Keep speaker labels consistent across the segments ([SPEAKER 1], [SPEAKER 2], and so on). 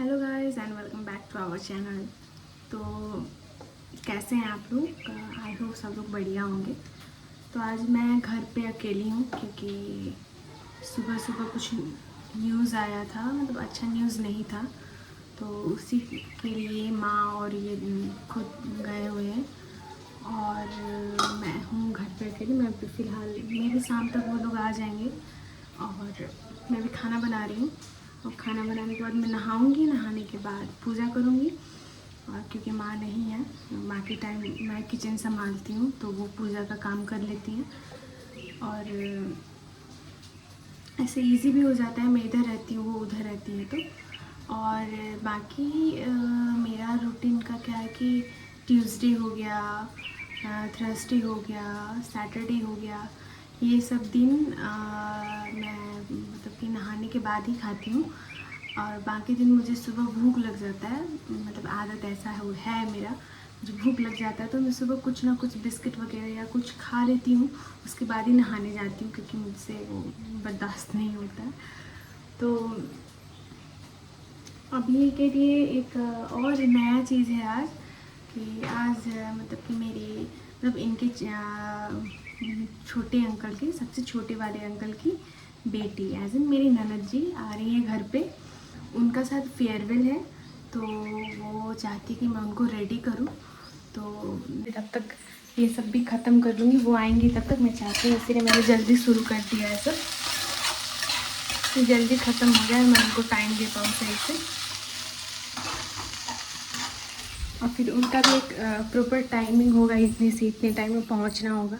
[SPEAKER 1] Hello guys and welcome back to our channel. तो कैसे हैं आप लोग? आई होप सब लोग बढ़िया होंगे। तो आज मैं घर पे अकेली हूँ क्योंकि सुबह सुबह कुछ न्यूज़ आया था, मतलब अच्छा न्यूज़ नहीं था, तो उसी के लिए माँ और ये खुद गए हुए हैं और मैं हूँ घर पे अकेली। मैं भी फ़िलहाल मे भी शाम तक वो लोग आ जाएंगे और मैं भी खाना बना रही हूँ। और खाना बनाने के बाद मैं नहाऊंगी, नहाने के बाद पूजा करूँगी। और क्योंकि माँ नहीं है, माँ के टाइम मैं किचन संभालती हूँ तो वो पूजा का काम कर लेती हैं और ऐसे इजी भी हो जाता है। मैं इधर रहती हूँ, वो उधर रहती है। तो और बाकी मेरा रूटीन का क्या है कि ट्यूसडे हो गया, थर्सडे हो गया, सैटरडे हो गया, ये सब दिन मैं मतलब कि नहाने के बाद ही खाती हूँ। और बाकी दिन मुझे सुबह भूख लग जाता है, मतलब आदत ऐसा है मेरा, जब भूख लग जाता है तो मैं सुबह कुछ ना कुछ बिस्किट वगैरह या कुछ खा लेती हूँ, उसके बाद ही नहाने जाती हूँ क्योंकि मुझसे वो बर्दाश्त नहीं होता है। तो अभी के लिए एक और नया चीज़ है आज कि आज मतलब कि मेरी मतलब इनके छोटे अंकल की, सबसे छोटे वाले अंकल की बेटी एज इन मेरी ननद जी आ रही है घर पे। उनका साथ फेयरवेल है तो वो चाहती कि मैं उनको रेडी करूं। तो तब तक ये सब भी ख़त्म कर लूँगी, वो आएंगी तब तक। मैं चाहती हूँ, इसीलिए मैंने जल्दी शुरू कर दिया है सब, तो जल्दी ख़त्म हो जाए, मैं उनको टाइम दे पाऊँ सही से। और फिर उनका भी एक प्रॉपर टाइमिंग होगा, इतने से इतने टाइम में पहुंचना होगा।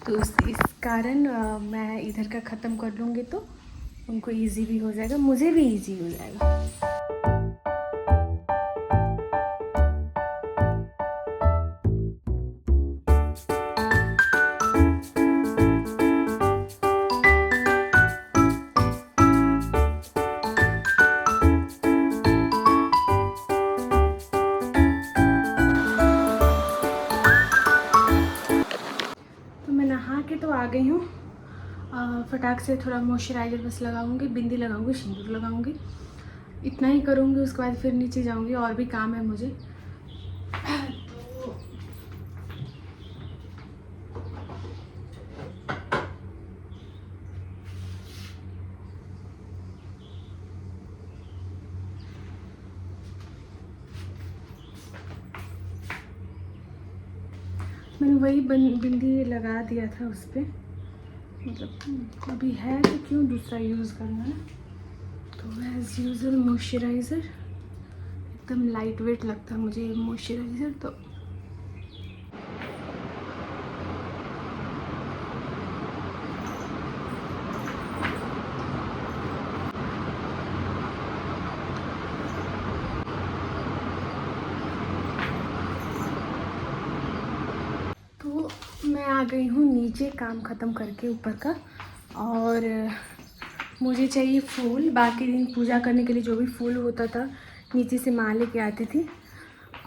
[SPEAKER 1] तो इस कारण मैं इधर का ख़त्म कर लूँगी तो उनको इजी भी हो जाएगा, मुझे भी इजी हो जाएगा। तो मैं नहा के तो आ गई हूँ। फटाक से थोड़ा मॉइस्चराइज़र बस लगाऊंगी, बिंदी लगाऊंगी, सिंदूर लगाऊंगी, इतना ही करूँगी। उसके बाद फिर नीचे जाऊँगी, और भी काम है मुझे। मैंने वही बिंदी लगा दिया था उस पर, मतलब अभी है तो क्यों दूसरा यूज़ करना है। तो एज़ यूज़ुअल मॉइस्चराइज़र एकदम लाइट वेट लगता है मुझे मॉइस्चराइज़र। तो मैं आ गई हूँ नीचे काम ख़त्म करके ऊपर का, और मुझे चाहिए फूल। बाकी दिन पूजा करने के लिए जो भी फूल होता था नीचे से माँ लेके आती थी।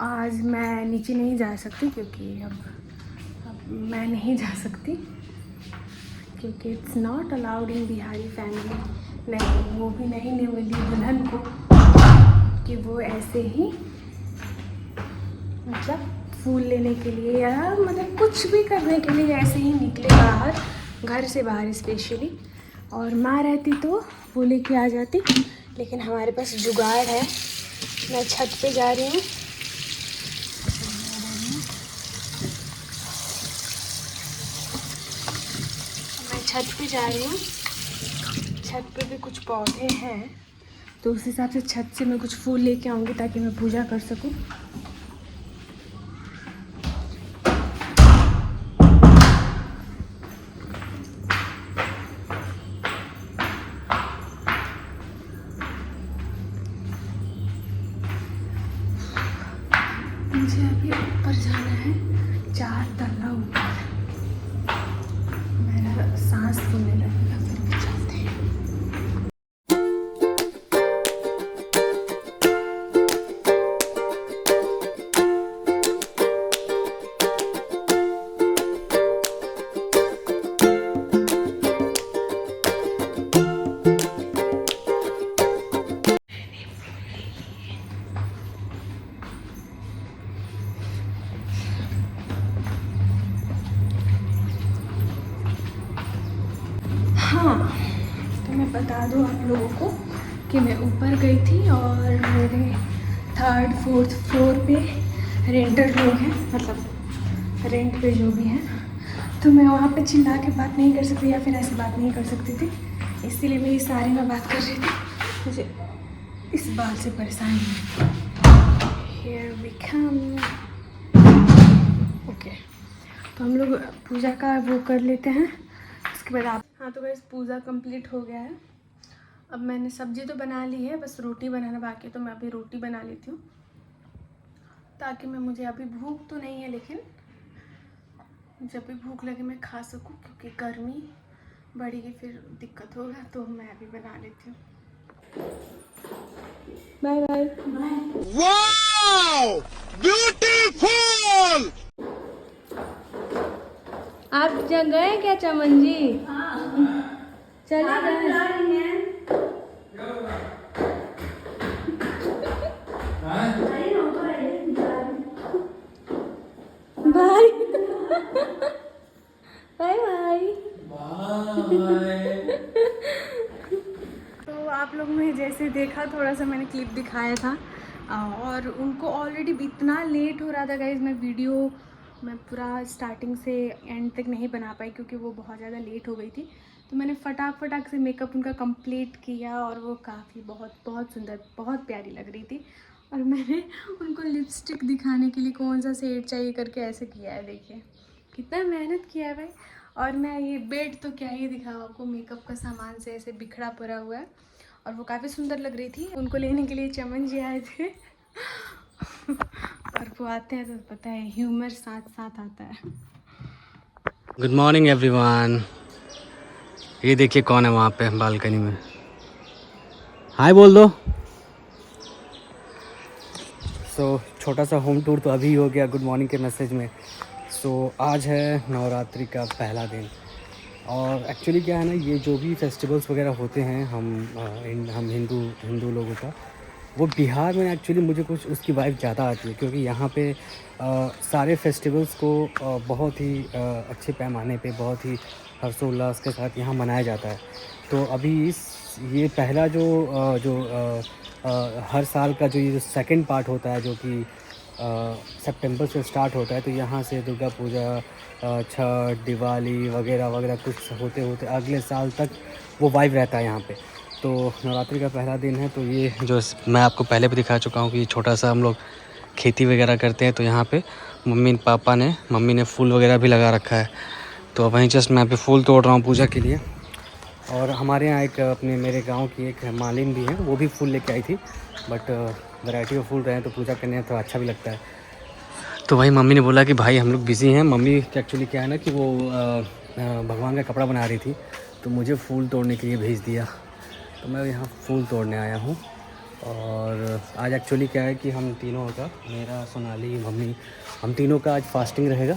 [SPEAKER 1] आज मैं नीचे नहीं जा सकती क्योंकि अब मैं नहीं जा सकती क्योंकि it's not allowed in Bihari family. नहीं, वो भी नहीं मिली दुल्हन को कि वो ऐसे ही मतलब फूल लेने के लिए या मतलब कुछ भी करने के लिए ऐसे ही निकले बाहर, घर से बाहर स्पेशली। और माँ रहती तो वो लेके आ जाती, लेकिन हमारे पास जुगाड़ है। मैं छत पे जा रही हूँ, छत पे भी कुछ पौधे हैं तो उस हिसाब से छत से मैं कुछ फूल लेके आऊँगी ताकि मैं पूजा कर सकूँ। मुझे अभी ऊपर जाना है, 4 तल्ला ऊपर। मेरा सांस फूलने लगेगा, फिर भी चलते हैं। बता दूँ आप लोगों को कि मैं ऊपर गई थी और मेरे 3rd 4th फ्लोर पे रेंटर लोग हैं, मतलब रेंट पे जो भी हैं, तो मैं वहाँ पे चिल्ला के बात नहीं कर सकती या फिर ऐसे बात नहीं कर सकती थी, इसीलिए मेरी सारी में बात कर रही थी। मुझे इस बात से परेशानी है। Here we come। ओके, तो हम लोग पूजा का वो कर लेते हैं, उसके बाद आप। हाँ तो गाइस पूजा कंप्लीट हो गया है। अब मैंने सब्जी तो बना ली है, बस रोटी बनाना बाकी है, तो मैं अभी रोटी बना लेती हूँ ताकि मुझे अभी भूख तो नहीं है, लेकिन जब भी भूख लगे मैं खा सकूँ, क्योंकि गर्मी बढ़ेगी फिर दिक्कत होगा, तो मैं अभी बना लेती हूँ। Bye bye bye. Wow beautiful. आप गए क्या चमन जी? चले गए। Bye bye bye. तो आप लोग ने जैसे देखा, थोड़ा सा मैंने क्लिप दिखाया था और उनको ऑलरेडी इतना लेट हो रहा था गाइज, मैं पूरा स्टार्टिंग से एंड तक नहीं बना पाई क्योंकि वो बहुत ज़्यादा लेट हो गई थी। तो मैंने फटाक से मेकअप उनका कंप्लीट किया और वो काफ़ी बहुत सुंदर, बहुत प्यारी लग रही थी। और मैंने उनको लिपस्टिक दिखाने के लिए कौन सा शेड चाहिए करके ऐसे किया है, देखिए कितना मेहनत किया है भाई। और मैं ये बेड तो क्या ही दिखाऊँ आपको, मेकअप का सामान से ऐसे बिखरा पड़ा हुआ है और वो काफ़ी सुंदर लग रही थी। उनको लेने के लिए चमन जी आए थे और वो आते हैं तो पता है ह्यूमर साथ साथ आता है।
[SPEAKER 2] Good morning everyone. ये देखिए कौन है वहाँ पे बालकनी में, हाय बोल दो। छोटा सा होम टूर तो अभी हो गया गुड मॉर्निंग के मैसेज में। आज है नवरात्रि का पहला दिन और एक्चुअली क्या है ना, ये जो भी फेस्टिवल्स वगैरह होते हैं हम हिंदू लोगों का, वो बिहार में एक्चुअली मुझे कुछ उसकी वाइब ज़्यादा आती है, क्योंकि यहाँ पे सारे फेस्टिवल्स को बहुत ही अच्छे पैमाने पे, बहुत ही हर्षोल्लास के साथ यहाँ मनाया जाता है। तो अभी ये पहला हर साल का ये जो सेकंड पार्ट होता है, जो कि सितंबर से स्टार्ट होता है, तो यहाँ से दुर्गा पूजा, छठ, दिवाली वगैरह वगैरह कुछ होते होते अगले साल तक वो वाइब रहता है यहाँ पे। तो नवरात्रि का पहला दिन है, तो ये जो मैं आपको पहले भी दिखा चुका हूँ कि छोटा सा हम लोग खेती वगैरह करते हैं, तो यहाँ पे मम्मी ने फूल वगैरह भी लगा रखा है। तो वहीं जस्ट मैं अभी फूल तोड़ रहा हूँ पूजा के लिए। और हमारे यहाँ मेरे गांव की एक मालिन भी है, वो भी फूल लेके आई थी, बट वैरायटी ऑफ फूल रहे हैं तो पूजा करने में थोड़ा अच्छा भी लगता है। तो वही मम्मी ने बोला कि भाई हम लोग बिज़ी हैं। मम्मी एक्चुअली क्या है ना कि वो भगवान का कपड़ा बना रही थी, तो मुझे फूल तोड़ने के लिए भेज दिया, तो मैं यहाँ फूल तोड़ने आया हूँ। और आज एक्चुअली क्या है कि हम तीनों का, मेरा, सोनाली, मम्मी, हम तीनों का आज फास्टिंग रहेगा।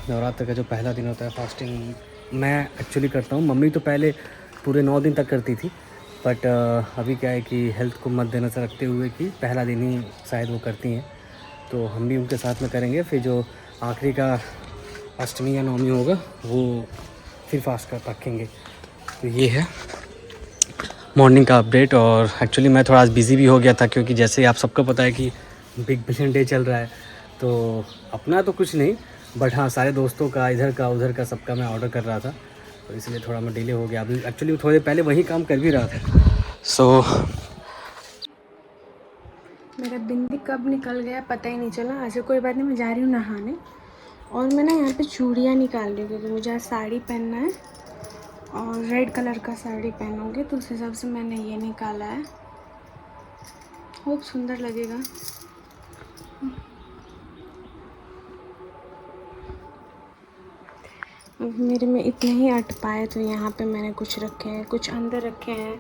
[SPEAKER 2] नवरात्र का जो पहला दिन होता है, फास्टिंग मैं एक्चुअली करता हूँ। मम्मी तो पहले पूरे 9 दिन तक करती थी, बट अभी क्या है कि हेल्थ को मद्देनज़र रखते हुए कि पहला दिन ही शायद वो करती हैं, तो हम भी उनके साथ में करेंगे। फिर जो आखिरी का अष्टमी या नवमी होगा वो फिर फास्ट कर रखेंगे। तो ये है मॉर्निंग का अपडेट। और एक्चुअली मैं थोड़ा आज बिज़ी भी हो गया था, क्योंकि जैसे आप सबको पता है कि बिग बिलियन डे चल रहा है, तो अपना तो कुछ नहीं, बट हाँ सारे दोस्तों का, इधर का उधर का सबका मैं ऑर्डर कर रहा था, तो इसलिए थोड़ा मैं डिले हो गया। अभी एक्चुअली थोड़े पहले वही काम कर भी रहा था।
[SPEAKER 1] मेरा बिंदी कब निकल गया पता ही नहीं चला। अच्छा कोई बात नहीं, मैं जा रही हूँ नहाने और मैं ना यहाँ पे चूड़ियाँ निकाल रही हूँ, क्योंकि मुझे आज साड़ी पहनना है और रेड कलर का साड़ी पहनूँगी, तो उस हिसाब से मैंने ये निकाला है। खूब सुंदर लगेगा। मेरे में इतने ही अट पाए, तो यहाँ पे मैंने कुछ रखे हैं, कुछ अंदर रखे हैं,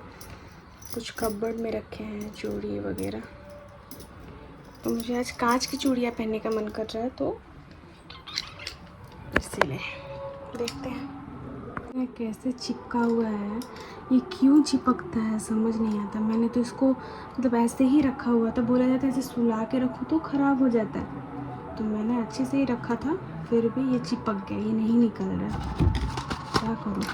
[SPEAKER 1] कुछ कपबोर्ड में रखे हैं चूड़ी वगैरह। तो मुझे आज कांच की चूड़ियाँ पहनने का मन कर रहा है, तो इसीलिए देखते हैं। कैसे चिपका हुआ है, ये क्यों चिपकता है समझ नहीं आता। मैंने तो इसको मतलब ऐसे ही रखा हुआ था, बोला जाता है ऐसे सुला के रखो तो ख़राब हो जाता है, तो मैंने अच्छे से ही रखा था, फिर भी ये चिपक गया, ये नहीं निकल रहा, क्या करूँ।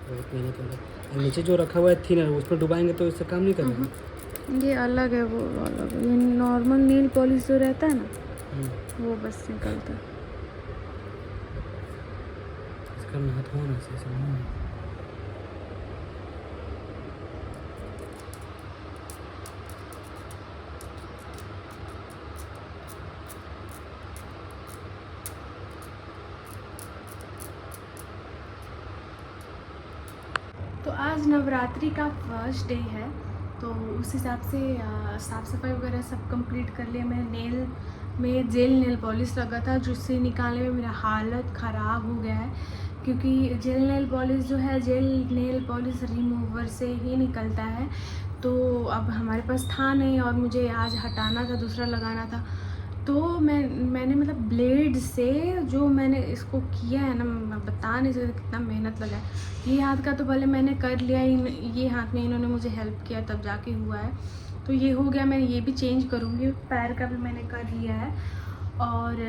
[SPEAKER 2] बहुत मेहनत वाला। और नीचे जो रखा हुआ है थिनर, उसमें डुबाएंगे तो इससे काम नहीं करेगा।
[SPEAKER 1] ये अलग है, वो अलग है। ये नॉर्मल नील पॉलिश जो रहता है ना, वो बस निकलता है।
[SPEAKER 2] इसका हाथ होना चाहिए।
[SPEAKER 1] तो आज नवरात्रि का फर्स्ट डे है, तो उस हिसाब से साफ़ सफाई वगैरह सब कंप्लीट कर लिया। मैंने नेल में जेल नेल पॉलिश लगा था, जिससे निकालने में मेरा हालत ख़राब हो गया है, क्योंकि जेल नेल पॉलिश जो है, जेल नेल पॉलिश रिमूवर से ही निकलता है। तो अब हमारे पास था नहीं और मुझे आज हटाना था, दूसरा लगाना था। तो मैंने मतलब ब्लेड से जो मैंने इसको किया है ना, मैं बता नहीं सकती कितना मेहनत लगा है। ये हाथ का तो भले मैंने कर लिया, ये हाथ में इन्होंने मुझे हेल्प किया तब जाके हुआ है। तो ये हो गया, मैं ये भी चेंज करूँगी। पैर का भी मैंने कर लिया है, और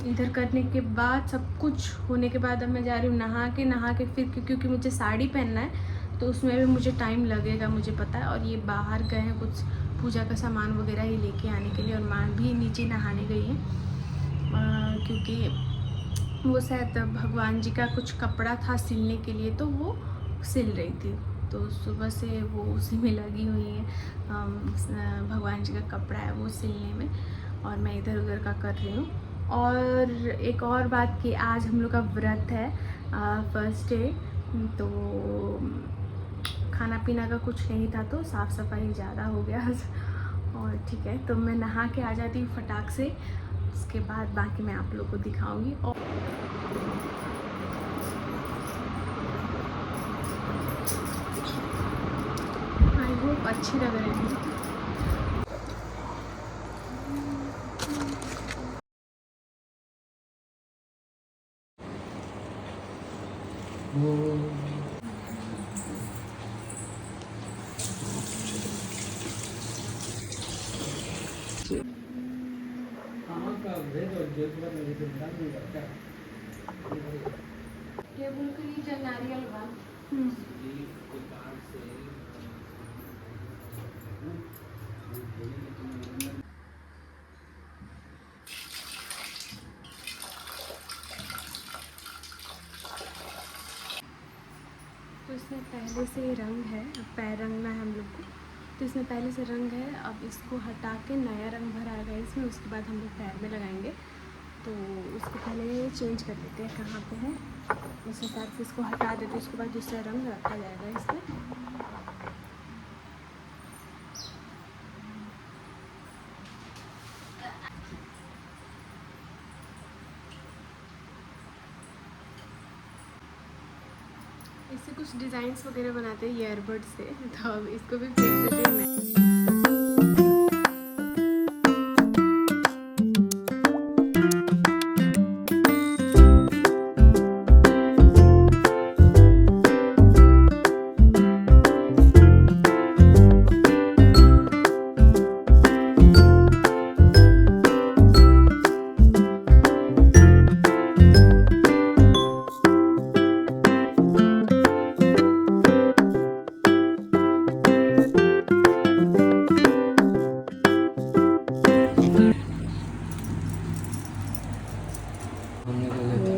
[SPEAKER 1] इधर करने के बाद सब कुछ होने के बाद अब मैं जा रही हूँ नहा के फिर, क्योंकि मुझे साड़ी पहनना है तो उसमें भी मुझे टाइम लगेगा, मुझे पता है। और ये बाहर गए हैं कुछ पूजा का सामान वगैरह ही लेके आने के लिए, और माँ भी नीचे नहाने गई है, क्योंकि वो शायद भगवान जी का कुछ कपड़ा था सिलने के लिए, तो वो सिल रही थी। तो सुबह से वो उसी में लगी हुई है, भगवान जी का कपड़ा है वो सिलने में, और मैं इधर उधर का कर रही हूँ। और एक और बात कि आज हम लोग का व्रत है, फर्स्ट डे, तो खाना पीना का कुछ नहीं था, तो साफ़ सफाई ज़्यादा हो गया। और ठीक है, तो मैं नहा के आ जाती हूँ फटाक से, उसके बाद बाकी मैं आप लोग को दिखाऊंगी। और आई होप अच्छी लग रही है। टेबल के नीचे नारियल बा। तो इसमें पहले से रंग है, पैर रंगना है हम लोग को, तो इसमें पहले से रंग है। अब इसको हटा के नया रंग भराएगा इसमें, उसके बाद हम लोग पैर में लगाएंगे। तो उसको पहले चेंज कर लेते हैं कहाँ पे है, उस हिसाब से इसको हटा देते हैं, उसके बाद दूसरा रंग रखा जाएगा इसमें। इससे कुछ डिज़ाइंस वगैरह बनाते हैं ईयरबड से, तो अब इसको भी फेंक देते हैं।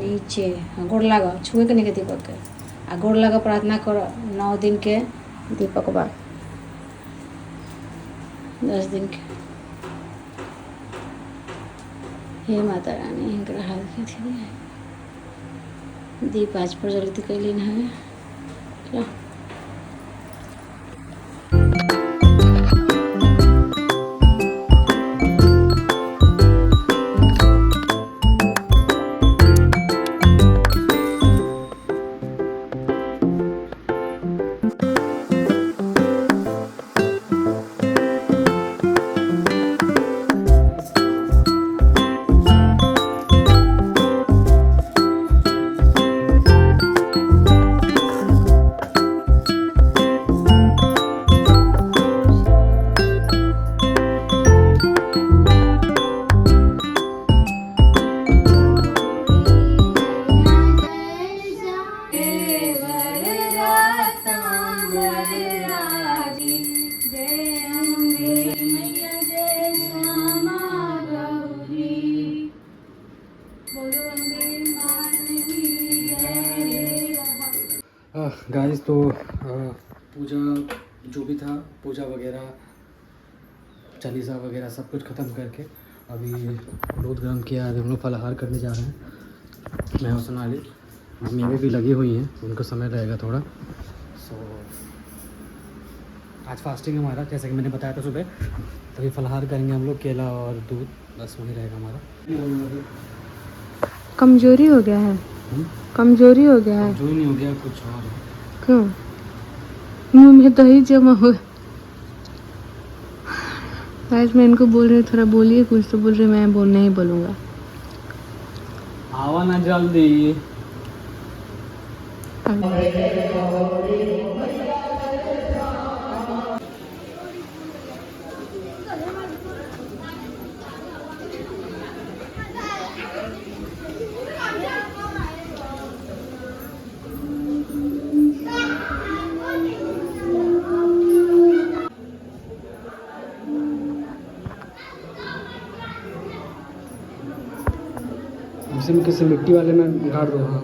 [SPEAKER 3] नीचे गोड़ लगा छुए के नहीं के दीपक के, आ गोड़ लगा प्रार्थना करो 9 दिन के दीपक बाद 10 दिन के। हे माता रानी हिंकरा हाथ के दीप आज प्रज्वलित कैलिन है।
[SPEAKER 2] गाइस तो पूजा जो भी था, पूजा वगैरह, चालीसा वगैरह सब कुछ ख़त्म करके अभी दूध गर्म किया है। हम लोग फलाहार करने जा रहे हैं, मैं और सोनाली। मम्मी वो भी लगी हुई हैं, उनको समय रहेगा थोड़ा। सो आज फास्टिंग है हमारा, जैसे कि मैंने बताया था सुबह। तभी फलाहार करेंगे हम लोग, केला और दूध, बस वही रहेगा हमारा।
[SPEAKER 1] कमजोरी हो गया है, कमजोरी हो गया है।
[SPEAKER 2] जो नहीं हो गया कुछ और है।
[SPEAKER 1] क्यों? मुंह में दही जमा हुआ। आज मैं इनको बोल रही हूँ थोड़ा बोलिए कुछ, तो बोल रही मैं नहीं बोलूँगा।
[SPEAKER 2] आवा ना जल्दी। इसे में किसी मिट्टी वाले में गाड़ दो। हाँ